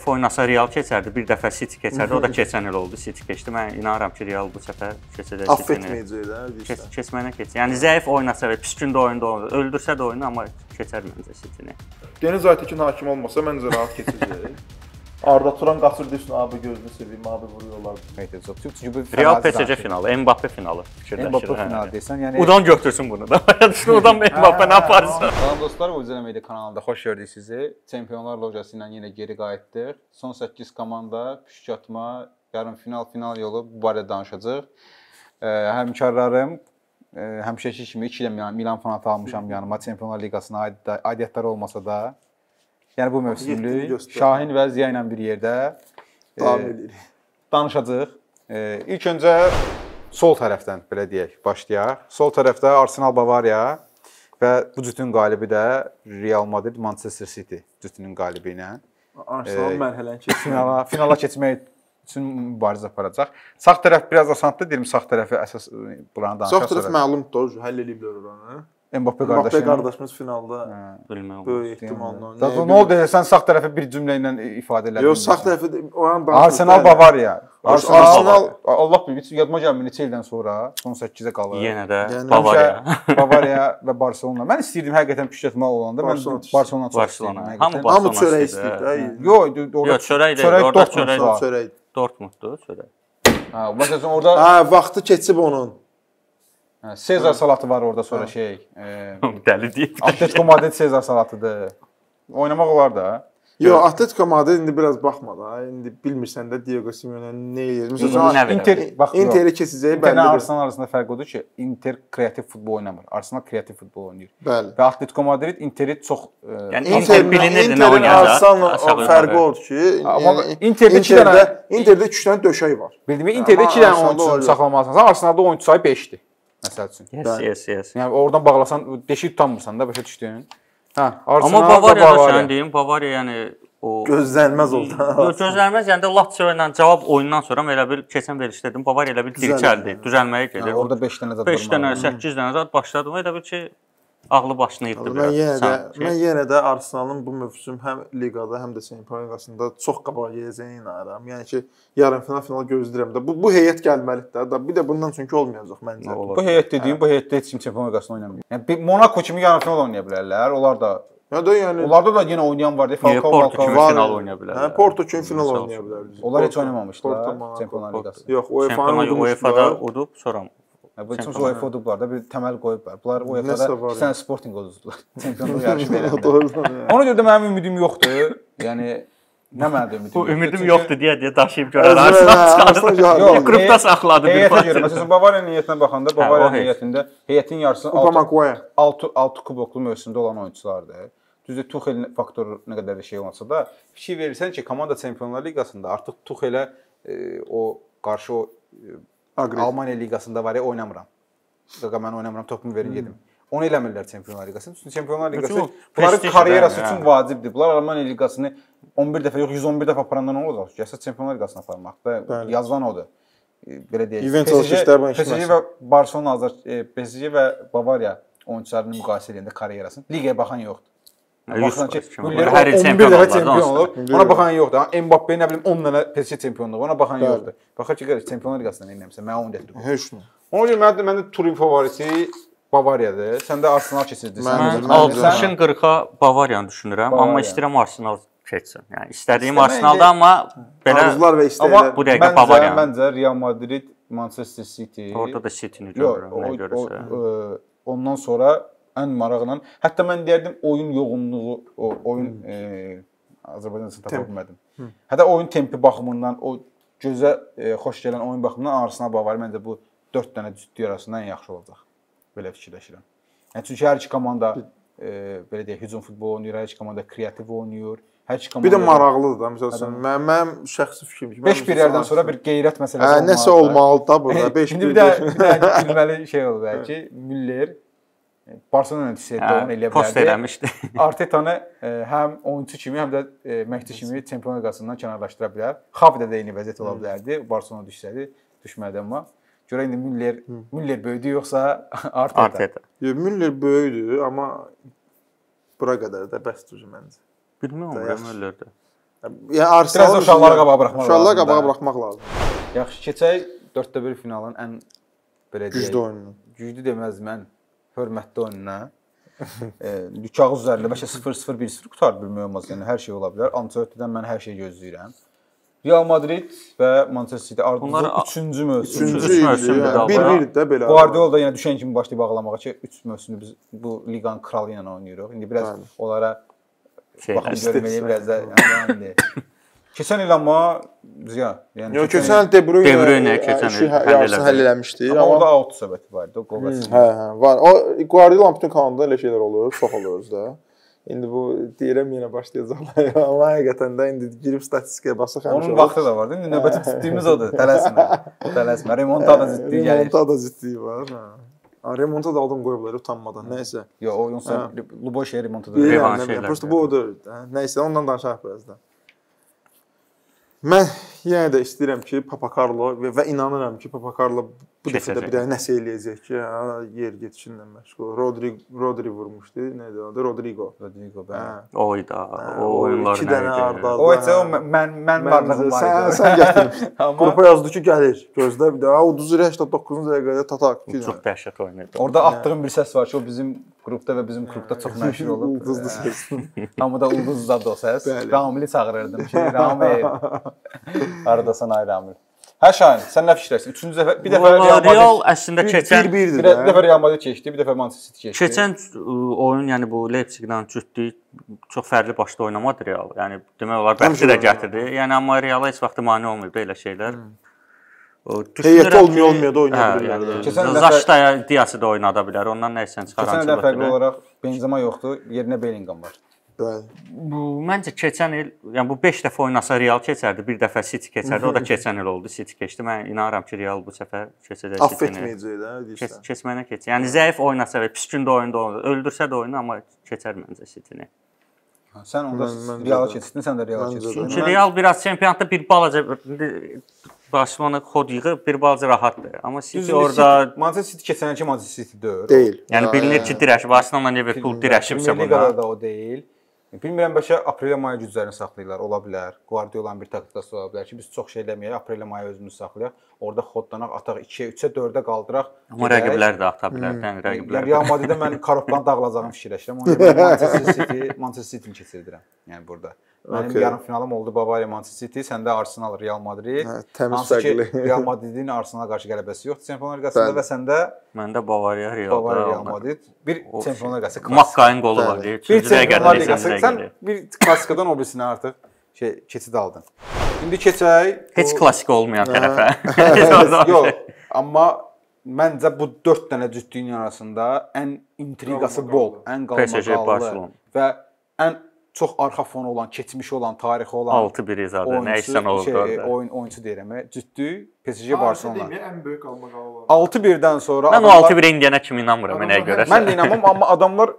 oynasa Real keçərdi, bir dəfə City keçərdi, o da keçən il oldu, City keçdi. Mən inanıram ki, Real bu səfər keçəcək City-ni. Affetməyəcək də. Keçməyinə keçir. Yəni zəif oynasa və pis gündə oyunda öldürsə də oyunu, amma keçər məncə City-ni. Deniz Aytekin hakim olmasa məncə rahat keçəcək. Arda Turan qaçır deyirsən, abi gözünü seveyim, abi vuruyorlar. Real PSG finalı, Mbappe finalı fikirləşir. Mbappe finalı deyirsən, yəni Udan götürsün bunu da. Udan Mbappe nə yaparsa. Salam dostlar, Ucuzə Media kanalında xoş gördük sizi. Çempionlar Lojası ilə yenə geri qayıtdıq. Son 8 komanda püşk atma, yarım final yolu bu barədə danışacağıq. Həmkarlarım həmişəki kimi 2 ilə Milan fanatı almışam yanıma. Çempionlar Liqasına aidiyyətləri olmasa da, yəni bu mövsümlük Şahin və Ziya ilə bir yerdə danışacağıq. İlk öncə sol tərəfdən belə deyək, başlayaq. Sol tərəfdə Arsenal Bavariya və bu cütün qalibi də Real Madrid Manchester City cütünün qalibi ilə Arsenal mərhələni keçir. Finala keçmək üçün mübarizə aparacaq. Sağ tərəf biraz asandır, deyim sağ tərəfi əsas buranı danışaq. Sağ tərəf məlumdur, həll ediblər oranı. Mbappe qardaşımız finalda bilmirəm. böyük ehtimalla. Nə oldu sən sağ tərəfi bir cümlə ilə ifadə elədin? Yox, sağ tərəfi oran Arsenal Bavariya. Arsenal Allah bilir, yadıma gəlmir neçə ildən sonra son 8-ə qalır. Yenə də Bavariya. Bavariya və Barselona. Mən istəyirdim həqiqətən püşkətmə olanda. Mən Barselona çox istəyirdim. Hamı çörək istəyir də. Yox, çörək deyil, orada çörək. Dortmunddur, çörək. Hə, məsələn orada vaxtı keçib onun. Sezar salatı var orada sonra Dəli deyib. Atletico Madrid Sezar salatıdır. Oynamaq olar da. Yox, Atletico Madrid indi biraz baxma da. İndi bilmirsən də Diego Simeone nə edir. Məsələn, Interi keçəcəyi bəllidir. Inter Arsenal arasında fərq odur ki, Inter kreativ futbol oynamır. Arsenal kreativ futbol oynayır. Bəli. Və Atletico Madrid Interi çox yəni Inter bilinirdi nə oynayacaq. Arsenal fərqi odur ki, amma Interdə 2 dənə döşək var. Bildiyim Interdə 2 dənə oyunçu saxlamalısan. Arsenalda oyunçu sayı 5-dir. Məsəl üçün. Yes. Yəni oradan bağlasan deşik tutamırsan da başa düşdün. Hə, Arsenal amma Bavariya sən deyim, Bavariya yəni o gözlənilməz oldu. Yox, gözlənilməz, yəni də Lazio ilə cavab oyundan sonra elə bil keçən verilişdə dedim, Bavariya elə bil dirçəldi, düzəlməyə gedir. Orada 5 dənə zad var. 5 dənə, 8 dənə zad başladı. Elə bil ki ağlı başını yığdı biraz. Mən yenə də Arsenalın bu mövsüm həm liqada, həm də Çempionlar Liqasında çox qabağa gedəcəyinə inanıram. Yəni ki, yarımfinal gözləyirəm də. Bu heyət gəlməlidir də. Bir də bundan çünki olmayacaq məncə. Bu heyət dediyim, bu heyətdə heç kim Çempionlar Liqasında oynamır. Yəni Monaco kimi yarımfinal oynaya bilərlər. Onlar da onlarda da yenə oynayan var deyə Falcao final oynaya bilər. Hə, Porto kimi final oynaya bilər. Onlar heç oynamamışdılar Çempionlar Liqasında. Yox, UEFA-da udub, sonra bu üçün UEFA udublar da bir təməl qoyublar. Bunlar UEFA-da 2 dənə Sporting uduzdular. Çempionluq yarışı verəndə. Ona görə də mənim ümidim yoxdur. Yəni nə mənim ümidim? Bu ümidim yoxdur deyə daşıyıb görər Arsenal çıxardı. Yox, qrupda saxladı bir parça. Heyətə görə məsələn Bavariya niyyətinə baxanda Bavariya niyyətində heyətin yarısı 6 kuboklu mövsümdə olan oyunçulardır. Düzdür, Tuchel faktoru nə qədər də şey olmasa da fikir verirsən ki, komanda Çempionlar Liqasında artıq Tuchelə o qarşı o Almaniya liqasında var ya oynamıram. Qaqa mən oynamıram, topumu verin gedim. Onu eləmirlər Çempionlar Liqasında. Çünki Çempionlar Liqası bunların karyerası üçün vacibdir. Bunlar Almaniya liqasını 11 dəfə yox 111 dəfə aparandan nə olacaq? Əsas Çempionlar Liqasına aparmaq da yazılan odur. Belə deyək. PSG və Barcelona PSG və Bavariya oyunçularını müqayisə edəndə karyerasını liqaya baxan yoxdur. Baxsan ki, hər il çempion olur. Ona baxan yoxdur. Mbappe nə bilim 10 dənə PSG çempionluğu, ona baxan yoxdur. Baxır ki, Çempionlar Liqasında nə etmirsən? Mən onu gətirdim. Heç nə. Ona görə məndə Turin favorisi Bavariyadır. Sən də Arsenal keçirsən. Mən 60-ın 40-a Bavariyanı düşünürəm, amma istəyirəm Arsenal keçsin. Yəni istədiyim Arsenalda, amma belə arzular və istəklər. Bu dəqiqə Bavariya. Məncə Real Madrid, Manchester City. Orada da City-ni görürəm nə görürsə. Ondan sonra ən maraqla, hətta mən deyərdim oyun yoğunluğu, oyun Azərbaycan dilində tapa bilmədim. Hətta oyun tempi baxımından, o gözə xoş gələn oyun baxımından Arsenal Bavariya məncə bu 4 dənə cütlük arasında ən yaxşı olacaq. Belə fikirləşirəm. Yəni çünki hər iki komanda belə deyək, hücum futbolu oynayır, hər iki komanda kreativ oynayır. Hər iki komanda bir də maraqlıdır da, məsələn, mənim şəxsi fikrim. 5-1-lərdən sonra bir qeyrət məsələsi olmalıdır. Nəsə olmalıdır da burada 5-1. İndi bir də gülməli şey oldu bəlkə. Müller Barcelona yöneticiləri onu eləyə bilərdi. Post eləmişdi. Artetanı həm oyunçu kimi, həm də məşqçi kimi Çempionlar Liqasından kənarlaşdıra bilər. Xavidə də eyni vəziyyət ola bilərdi. Barcelona düşsəydi, düşmədi amma. Görə indi Müller böyüdü yoxsa Arteta? Yox, Müller böyüdü, amma bura qədər də bəsdir məncə. Bilmirəm, Müllerdə. Yəni Arsenal uşaqları qabağa buraxmaq lazım. Uşaqları qabağa buraxmaq lazım. Yaxşı, keçək 4-1 finalın ən belə deyək. Güclü oyununa. Güclü deməzdim, ən hörmətli oyununa. Kağız üzərində bəlkə 0-0 1-0 qutardı bilmək olmaz. Yəni hər şey ola bilər. Ancelotti'dən mən hər şey gözləyirəm. Real Madrid və Manchester City ardınca 3-cü mövsüm. 3-cü mövsümdür. 1-1 də belə. Guardiola da yenə düşən kimi başlayıb ağlamağa ki, 3 mövsümdür biz bu liqanın kralı ilə oynayırıq. İndi biraz onlara baxım görməyə biraz da keçən il amma Ziya, yəni keçən il De Bruyne keçən il həll eləmişdi. Amma orada out söhbəti var idi, o qol vəsiyyəti. Hə, var. O Guardiola bütün kanalda elə şeylər olur, çox olur da. İndi bu deyirəm yenə başlayacaqlar. Amma həqiqətən də indi girib statistikaya baxsaq həmişə. Onun vaxtı da var. İndi növbəti ciddiyyimiz odur. Tələsmə. Tələsmə. Remontada ciddi gəlir. Remontada ciddi var. Ha. Remontada aldım qoyublar utanmadan. Nəysə. Yo, o yoxsa Luboşeyə remontada. Prosta bu odur. Nəysə, ondan danışaq biraz da. Mən yenə də istəyirəm ki, Papa Carlo və inanıram ki, Papa Carlo bu dəfə də bir də nəsə eləyəcək ki, yer getişinlə məşğul. Rodri vurmuşdu. Nədir o? Rodrigo, bəli. Oyda, o oyunlar nə idi? O isə mən varlığım var idi. Sən gətirmişdin. Qrupa yazdı ki, gəlir. Gözlə bir də. 89-cu dəqiqədə tatak. Çox dəhşət oyun idi. Orada atdığım bir səs var ki, o bizim qrupda və bizim klubda çox məşhur olub. Ulduzlu səs. Hamıda ulduzdadı o səs. Ramili çağırırdım ki, Ramil. Aradasan ay Ramil. Hə Şahin, sən nə fikirləşirsən? Üçüncü dəfə, bir dəfə Real əslində keçən bir dəfə Real Madrid keçdi, bir dəfə Manchester City keçdi. Keçən oyun, yəni bu Leipzig-lə cütdük, çox fərqli başda oynamadı Real. Yəni demək olar bəxti də gətirdi. Yəni amma Reala heç vaxt mane olmurdu elə şeylər. Heyətdə olmuyordu oynaya bilirlər. Zaşdaya Diası da oynada bilər. Ondan nə isə çıxaran. Keçən dəfə fərqli olaraq Benzema yoxdur, yerinə Bellingham var. Bəli. Bu məncə keçən il, yəni bu 5 dəfə oynasa Real keçərdi, bir dəfə City keçərdi. O da keçən il oldu, City keçdi. Mən inanıram ki, Real bu səfər keçəcək City-ni. Affetməyəcək də, deyirsən. Keçməyinə keçir. Yəni zəif oynasa və pis gündə oyunda öldürsə də oyunu, amma keçər məncə City-ni. Sən onda Reala keçdin, sən də Reala keçdin. Çünki Real biraz çempionatda bir balaca Barcelona xod yığıb, bir balaca rahatdır. Amma City orada Manchester City keçənki Manchester City deyil. Yəni bilinir ki, dirəş Barcelona Liverpool dirəşibsə bunlar da o deyil. Bilmirəm bəlkə aprel maya güclərini saxlayırlar, ola bilər. Guardiola'nın bir taktikası ola bilər ki, biz çox şey eləməyək, aprel maya özümüz saxlayaq. Orada xodlanaq, ataq 2-yə, 3-ə, 4-ə qaldıraq. Amma rəqiblər də ata bilər, rəqiblər. Yəni Real Madriddə mən Karofdan dağılacağını fikirləşirəm. Ona Manchester City-ni keçirdirəm. Yəni burada. Mənim yarım finalım oldu Bavariya Manchester City, səndə Arsenal Real Madrid. Təmiz fərqli. Real Madridin Arsenala qarşı qələbəsi yoxdur Çempionlar Liqasında və səndə məndə Bavariya Real Madrid. Bir Çempionlar Liqası klassik. Makkayın qolu var deyə. Bir Çempionlar Liqası. Sən bir klassikadan o birisinə artıq keçid aldın. İndi keçək heç klassik olmayan tərəfə. Yox, amma məncə bu 4 dənə cütlüyün arasında ən intriqası bol, ən qalmaqallı və ən çox arxa fonu olan, keçmiş olan, tarixi olan 6-1 zadı, nə isə oldu orada. Oyunçu deyirəm, cütlük PSG Barcelona. Ən böyük qalmaqallı. 6-1-dən sonra mən o 6-1-ə indiyənə kimi inanmıram, nəyə görə? Mən də inanmam, amma adamlar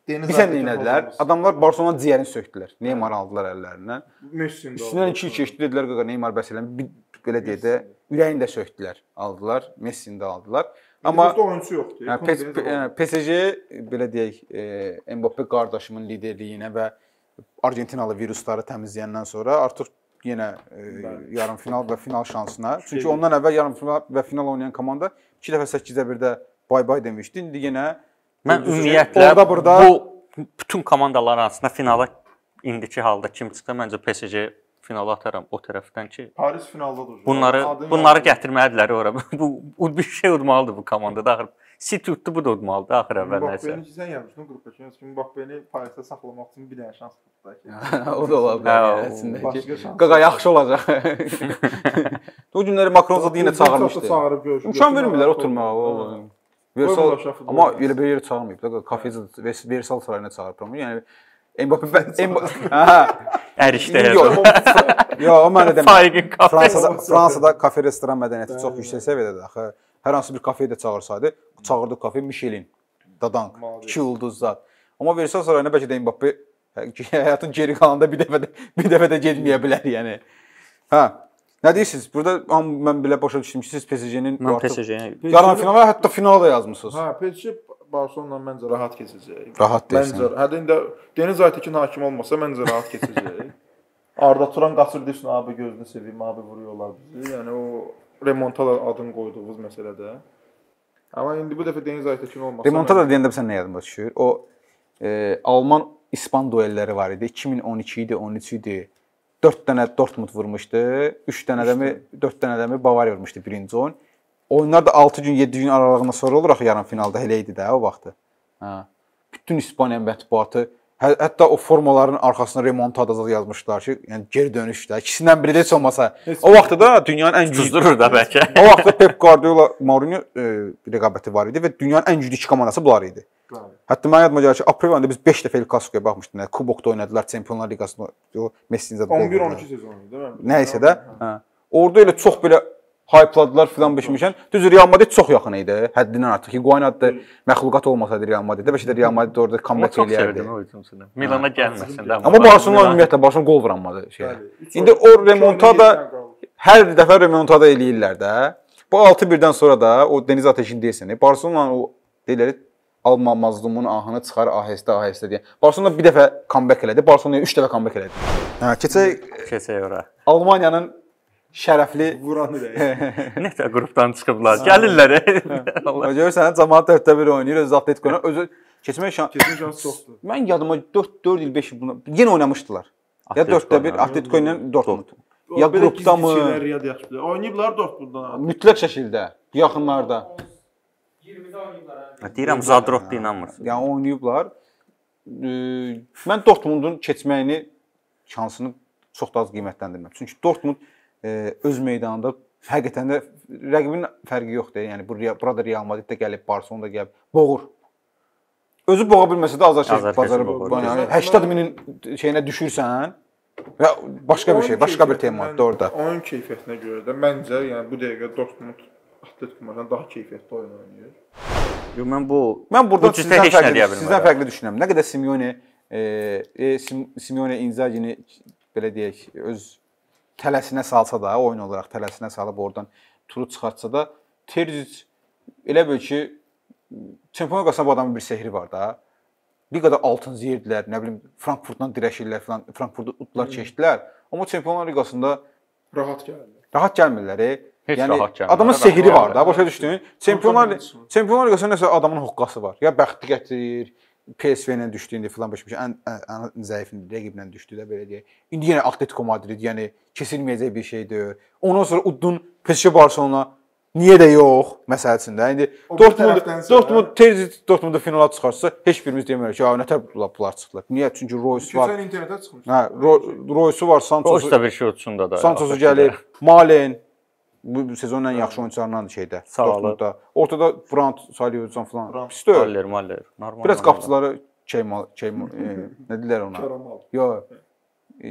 bilən neynədilər? Adamlar Barcelona ciyərini söktülər. Neymar aldılar əllərindən. Üstündən 2 keçdi, dedilər qaqa Neymar bəs eləmir. Belə deyə də ürəyini də söktülər, aldılar. Messini də aldılar. Amma oyunçu yoxdur. PSG belə deyək, Mbappé qardaşımın liderliyinə və Argentinalı virusları təmizləyəndən sonra artıq yenə yarım final və final şansına. Çünki ondan əvvəl yarım final və final oynayan komanda 2 dəfə 8-də 1-də bay-bay demişdi. İndi yenə mən ümumiyyətlə bu bütün komandalar arasında finala indiki halda kim çıxsa məncə PSG finala atarım o tərəfdən ki Paris finaldadır. Bunları gətirməlilər ora. Bu bir şey udmalıdır bu komandada axır. City tutdu, bu da udmalıdır axır əvvəllərsə. Mbappé'ni sən yazmışdın qrupa ki, Mbappé'ni Parisdə saxlamaq üçün bir dənə şans tutdu ki. O da ola bilər əslində ki. Qaqa yaxşı olacaq. O günləri Macron zad yenə çağırmışdı. İmkan vermirlər oturmağa. Versal, amma elə bir yerə çağırmayıb da, kafeci Versal sarayına çağırıb. Yəni Mbappé Ərişdə. Yox, o mənə demək. Fransada kafe restoran mədəniyyəti çox yüksək səviyyədədir axı. Hər hansı bir kafeyə də çağırsaydı, çağırdı kafe Michelin, Dadank, 2 ulduz zat. Amma Versal sarayına bəlkə də Mbappé həyatın geri qalanında bir dəfə də getməyə bilər, yəni. Hə. Nə deyirsiniz? Burada mən belə başa düşdüm ki, siz PSG-nin yarım finala, hətta finala da yazmısınız. Hə, PSG Barcelona məncə rahat keçəcək. Rahat deyirsən. Məncə, hətta indi Deniz Aytekin hakim olmasa məncə rahat keçəcək. Arda Turan qaçır deyirsən, abi gözünü seveyim, abi vuruyorlar bizi. Yəni o remontada adını qoyduğumuz məsələdə. Amma indi bu dəfə Deniz Aytekin olmasa. Remontada deyəndə sən nə yadıma düşür? O Alman-İspan duelləri var idi. 2012 idi, 13 idi. 4 dənə Dortmund vurmuşdu. 3 dənə də 4 dənə də Bavariya vurmuşdu birinci oyun. Oyunlar da 6 gün, 7 gün aralığında sonra olur axı yarım finalda elə idi də o vaxtı. Hə. Bütün İspaniya mətbuatı hətta o formaların arxasına remontadada yazmışlar ki, yəni geri dönüşdə. İkisindən biri də heç olmasa. O vaxtda da dünyanın ən güclü durur da bəlkə. O vaxtda Pep Guardiola, Mourinho rəqabəti var idi və dünyanın ən güclü iki komandası bunlar idi. Hətta mən yadıma gəlir ki, aprel ayında biz 5 dəfə El Clasico'ya baxmışdıq. Yəni kubokda oynadılar, Çempionlar Liqasında o Messi-nin zadı. 11-12 sezonu idi, değil mi? Nəysə də, hə. Orada elə çox belə hype-ladılar filan beşmişən. Düz Real Madrid çox yaxın idi, həddindən artıq. Higuain adlı məxluqat olmasaydı Real Madriddə, bəlkə də Real Madrid orada comeback eləyərdi. Milana gəlməsin də. Amma Barcelona ümumiyyətlə Barcelona gol vuranmadı şeyə. İndi o remontada hər dəfə remontada eləyirlər də. Bu 6-1-dən sonra da o Deniz Ateşin deyirsən, Barcelona o deyirlər Alman mazlumun ahını çıxar ahəstə deyə. Barcelona bir dəfə comeback elədi, Barcelona 3 dəfə comeback elədi. Hə, keçək ora. Almaniyanın şərəfli vuranı da. Nətə qrupdan çıxıblar. Gəlirlər. Görürsən, cəmaət 4-1 oynayır, öz Atletico-na özü keçmək şansı çoxdur. Mən yadıma 4 il 5 il buna yenə oynamışdılar. Ya 4-1 Atletico ilə Dortmund. Ya qrupda mı? Oynayıblar Dortmunddan. Mütləq şəkildə, yaxınlarda. 20-də oynayıblar. Deyirəm Zadrotda inanmırsın. Yəni oynayıblar. Mən Dortmundun keçməyini şansını çox da az qiymətləndirmirəm. Çünki Dortmund öz meydanında həqiqətən də rəqibin fərqi yoxdur. Yəni burada Real Madrid də gəlib, Barcelona da gəlib, boğur. Özü boğa bilməsə də azar bacarıb. Yəni 80 minin şeyinə düşürsən və başqa bir şey, başqa bir temadır orada. Oyun keyfiyyətinə görə də məncə, yəni bu dəqiqə Dortmund Atletico-dan daha keyfiyyətli oyun oynayır. Yox, mən burada sizdən fərqli düşünürəm. Nə qədər Simeone Inzaghi-ni belə deyək, öz tələsinə salsa da, oyun olaraq tələsinə salıb oradan turu çıxartsa da, Terzic elə bil ki, Çempionlar Liqasında bu adamın bir sehri var da. Bir qədər altın yeyirdilər, nə bilim, Frankfurtdan dirəşirlər falan, Frankfurtda utlar keçdilər. Amma Çempionlar Liqasında rahat gəlirlər. Rahat gəlmirlər. Heç yəni, rahat gəlmirlər. Adamın sehri var da, başa düşdün? Çempionlar Liqasında nəsə adamın hoqqası var. Ya bəxti gətirir, PSV ilə düşdüyündə filan başmış, ən zəif rəqiblə düşdü də belə deyək. İndi yenə Atletico Madrid, yəni keçilməyəcək bir şeydir. Ondan sonra udun PSG Barcelona. Niyə də yox məsələsində. İndi Dortmund finala çıxarsa heç birimiz demərik ki, nətər bunlar çıxdılar. Niyə? Çünki Royce var. Keçən internetə çıxmış. Hə, Royce var, Sanchosu. O da bir şey uçunda da. Sanchosu gəlir. Malen bu sezonun ən yaxşı oyunçularından şeydə. Dortmundda. Ortada Brandt, Salihudson falan. Pis deyil. Maller. Normal. Biraz qapıçıları nə deyirlər ona? Yox.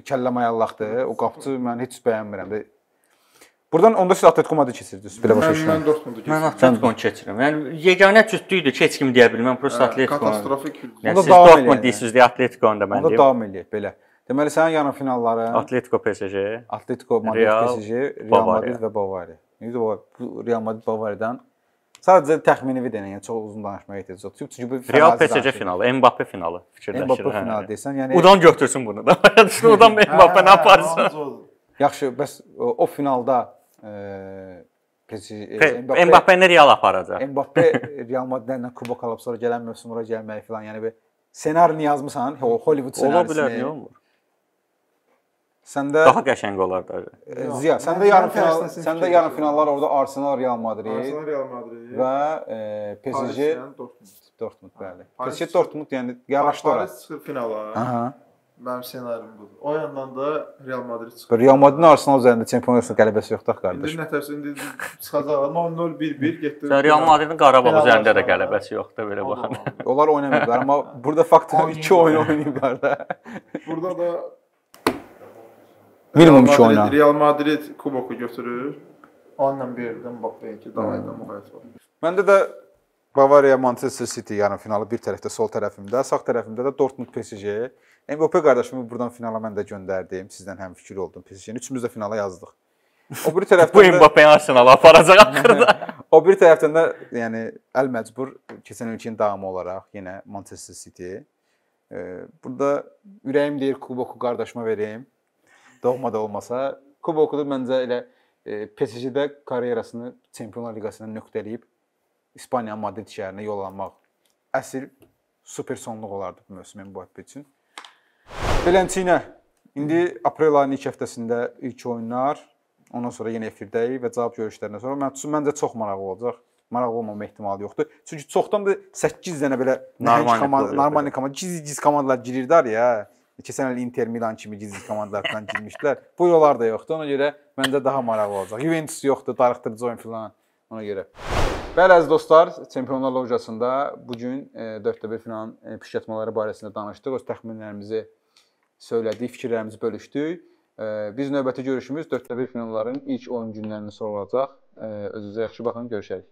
Kəlləmayallaqdır. O qapıçı mən heç bəyənmirəm də. Buradan onda siz Atletico Madrid keçirdiniz. Belə başa düşürəm. Mən Dortmundu keçirəm. Mən Atletico keçirəm. Yəni yeganə cütlükdür ki, heç kim deyə bilməm. Prosta Atletico. Katastrofik. Yəni siz Dortmund deyirsiniz deyə Atletico-da mən deyim. Onda davam eləyək belə. Deməli sənin yarım finalları Atletico PSG, Atletico Madrid PSG, Real Madrid və Bavariya. İndi bu Real Madrid Bavariyadan sadəcə təxmini bir dənə, yəni çox uzun danışmağa ehtiyac yoxdur. Çünki bu Real PSG finalı, Mbappe finalı fikirləşirəm. Mbappe finalı desən, yəni Udan götürsün bunu da. Udan Mbappe nə aparsın? Yaxşı, bəs o finalda Mbappe-ni Real aparacaq. Mbappe Real Madrid-lə kubok alıb sonra gələn mövsüm ora gəlməyi filan, yəni bir ssenarini yazmısan, Hollywood ssenarisini. Ola bilər, niyə olmur? Səndə daha qəşəng olar da. Ziya, səndə yarım finallar orada Arsenal, Real Madrid və PSG Dortmund, bəli. PSG Dortmund, yəni yaraşdı ora. Paris çıxır finala. Aha. Mənim ssenarim budur. O yandan da Real Madrid çıxır. Real Madridin Arsenal üzərində Çempionlar Liqası qələbəsi yoxdur qardaş. İndi nətərsə indi çıxacaq 0-0-1-1 getdi. Real Madridin Qarabağ üzərində də qələbəsi yoxdur belə baxanda. Onlar oynamayıblar, amma burada faktor 2 oyun oynayıblar da. Burada da minimum 2 oyna. Real Madrid kuboku götürür. Onunla bir yerdən baxmayın ki, davaydan müqayisə var. Məndə də Bavariya Manchester City yarım finalı bir tərəfdə, sol tərəfimdə, sağ tərəfimdə də Dortmund PSG. Mbappe qardaşımı buradan finala mən də göndərdim. Sizdən həmfikir oldum. PSG-ni üçümüz də finala yazdıq. O bir tərəfdən bu Mbappe-ni Arsenal aparacaq axırda. O bir tərəfdən də yəni əl-məcbur keçən ilkin davamı olaraq yenə Manchester City. Burada ürəyim deyir kuboku qardaşıma vereyim. doğmada olmasa. Kuboku da məncə elə PSG-də karyerasını Çempionlar Liqasından nöqtələyib İspaniyanın Madrid şəhərinə yollanmaq əsl super sonluq olardı bu mövsüm Mbappe üçün. Beləncə, indi aprel ayının ilk həftəsində ilk oyunlar, ondan sonra yenə efirdəyik və cavab görüşlərindən sonra məncə çox maraqlı olacaq. Maraqlı olmama ehtimalı yoxdur. Çünki çoxdan da 8 dənə belə normal komanda, giz komandalar girirlər ya. Keçən il Inter Milan kimi gizli komandalardan girmişdilər. Bu yollar da yoxdur. Ona görə məncə daha maraqlı olacaq. Juventus yoxdur, darıxdırıcı oyun filan. Ona görə. Bəli əziz dostlar, Çempionlar Lojasında bu gün 4-1 finalın pişkatmaları barəsində danışdıq. Öz təxminlərimizi söylədik, fikirlərimizi bölüşdük. Biz növbəti görüşümüz 4-1 finalların ilk oyun günlərindən sonra olacaq. Özünüzə yaxşı baxın, görüşərik.